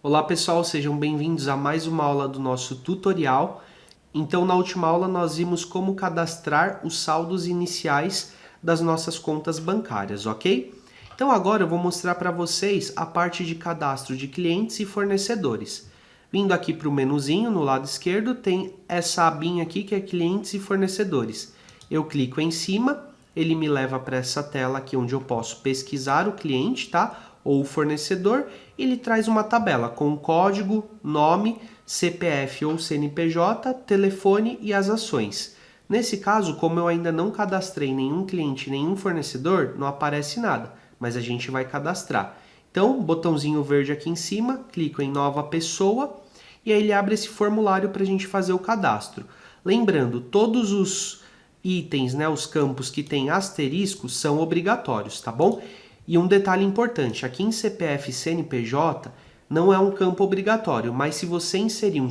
Olá pessoal, sejam bem-vindos a mais uma aula do nosso tutorial. Então, na última aula nós vimos como cadastrar os saldos iniciais das nossas contas bancárias, ok? Então agora eu vou mostrar para vocês a parte de cadastro de clientes e fornecedores. Vindo aqui para o menuzinho, no lado esquerdo, tem essa abinha aqui que é clientes e fornecedores. Eu clico em cima, ele me leva para essa tela aqui onde eu posso pesquisar o cliente, tá? Ou o fornecedor, ele traz uma tabela com o código, nome, CPF ou CNPJ, telefone e as ações. Nesse caso, como eu ainda não cadastrei nenhum cliente, nenhum fornecedor, não aparece nada, mas a gente vai cadastrar. Então, botãozinho verde aqui em cima, clico em nova pessoa e aí ele abre esse formulário para a gente fazer o cadastro. Lembrando, todos os itens, né, os campos que tem asterisco são obrigatórios, tá bom? E um detalhe importante, aqui em CPF e CNPJ não é um campo obrigatório, mas se você inserir um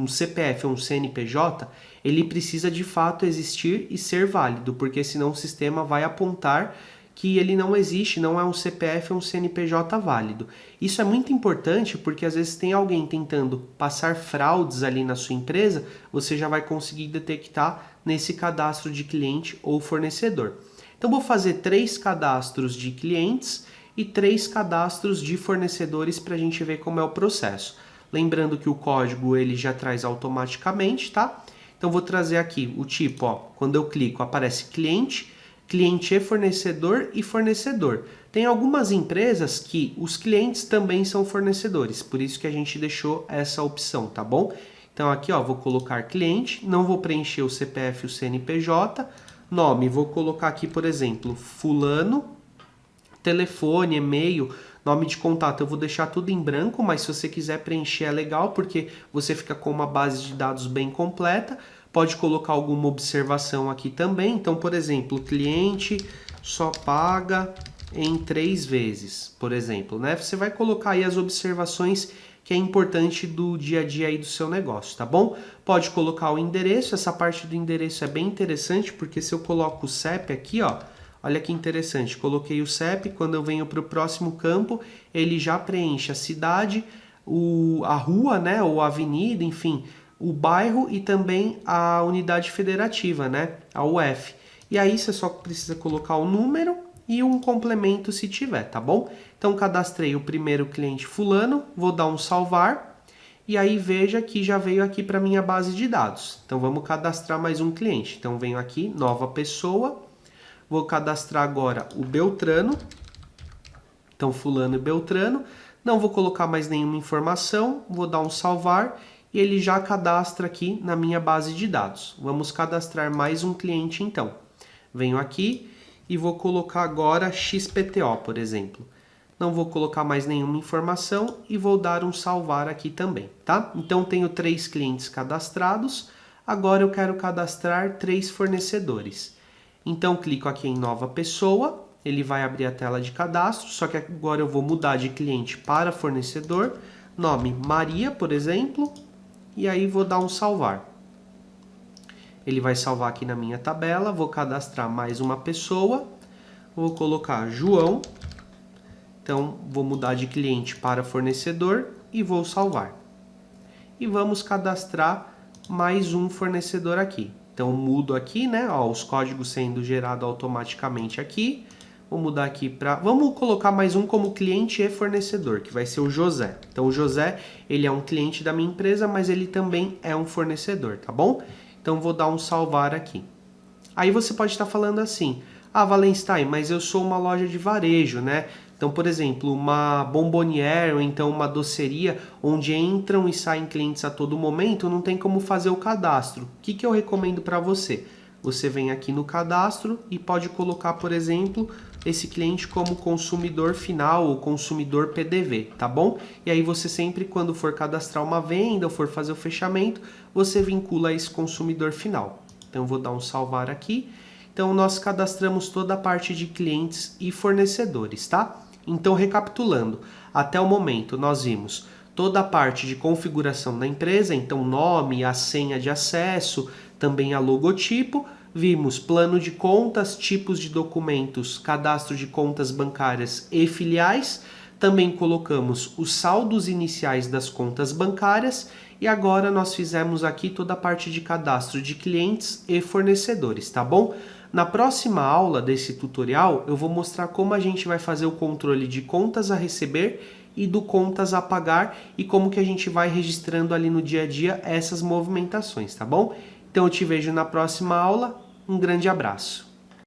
CPF ou um CNPJ, ele precisa de fato existir e ser válido, porque senão o sistema vai apontar que ele não existe, não é um CPF ou um CNPJ válido. Isso é muito importante porque às vezes tem alguém tentando passar fraudes ali na sua empresa, você já vai conseguir detectar nesse cadastro de cliente ou fornecedor. Então vou fazer 3 cadastros de clientes e 3 cadastros de fornecedores para a gente ver como é o processo. Lembrando que o código ele já traz automaticamente, tá? Então vou trazer aqui o tipo, ó, quando eu clico aparece cliente, cliente e fornecedor. Tem algumas empresas que os clientes também são fornecedores, por isso que a gente deixou essa opção, tá bom? Então aqui, ó, vou colocar cliente, não vou preencher o CPF e o CNPJ. Nome, vou colocar aqui, por exemplo, fulano, telefone, e-mail, nome de contato, eu vou deixar tudo em branco, mas se você quiser preencher é legal, porque você fica com uma base de dados bem completa. Pode colocar alguma observação aqui também. Então, por exemplo, cliente só paga em 3 vezes, por exemplo, né? Você vai colocar aí as observações que é importante do dia a dia aí do seu negócio, tá bom? Pode colocar o endereço, essa parte do endereço é bem interessante, porque se eu coloco o CEP aqui, ó, olha que interessante, coloquei o CEP, quando eu venho para o próximo campo, ele já preenche a cidade, a rua, né, ou a avenida, enfim, o bairro e também a unidade federativa, né, a UF. E aí você só precisa colocar o número e um complemento se tiver, tá bom? Então cadastrei o primeiro cliente fulano, vou dar um salvar e aí veja que já veio aqui para minha base de dados. Então vamos cadastrar mais um cliente. Então venho aqui, nova pessoa, vou cadastrar agora o Beltrano. Então fulano e Beltrano, não vou colocar mais nenhuma informação, vou dar um salvar e ele já cadastra aqui na minha base de dados. Vamos cadastrar mais um cliente então. Venho aqui e vou colocar agora XPTO, por exemplo. Não vou colocar mais nenhuma informação e vou dar um salvar aqui também, tá? Então tenho 3 clientes cadastrados, agora eu quero cadastrar 3 fornecedores. Então clico aqui em nova pessoa, ele vai abrir a tela de cadastro, só que agora eu vou mudar de cliente para fornecedor, nome Maria, por exemplo, e aí vou dar um salvar. Ele vai salvar aqui na minha tabela, vou cadastrar mais uma pessoa, vou colocar João, então vou mudar de cliente para fornecedor e vou salvar. E vamos cadastrar mais um fornecedor aqui. Então mudo aqui, né, ó, os códigos sendo gerados automaticamente aqui. Vou mudar aqui para... Vamos colocar mais um como cliente e fornecedor, que vai ser o José. Então o José, ele é um cliente da minha empresa, mas ele também é um fornecedor, tá bom? Então vou dar um salvar aqui. Aí você pode estar falando assim, ah, Valenstein, mas eu sou uma loja de varejo, né? Então, por exemplo, uma bombonière ou então uma doceria onde entram e saem clientes a todo momento, não tem como fazer o cadastro. O que eu recomendo para você? Você vem aqui no cadastro e pode colocar, por exemplo, esse cliente como consumidor final ou consumidor PDV, tá bom? E aí você sempre, quando for cadastrar uma venda ou for fazer o fechamento, você vincula esse consumidor final. Então vou dar um salvar aqui. Então nós cadastramos toda a parte de clientes e fornecedores, tá? Então recapitulando, até o momento nós vimos toda a parte de configuração da empresa, então nome, a senha de acesso, também a logotipo. Vimos plano de contas, tipos de documentos, cadastro de contas bancárias e filiais. Também colocamos os saldos iniciais das contas bancárias e agora nós fizemos aqui toda a parte de cadastro de clientes e fornecedores, tá bom? Na próxima aula desse tutorial, eu vou mostrar como a gente vai fazer o controle de contas a receber e do contas a pagar e como que a gente vai registrando ali no dia a dia essas movimentações, tá bom? Então eu te vejo na próxima aula, um grande abraço!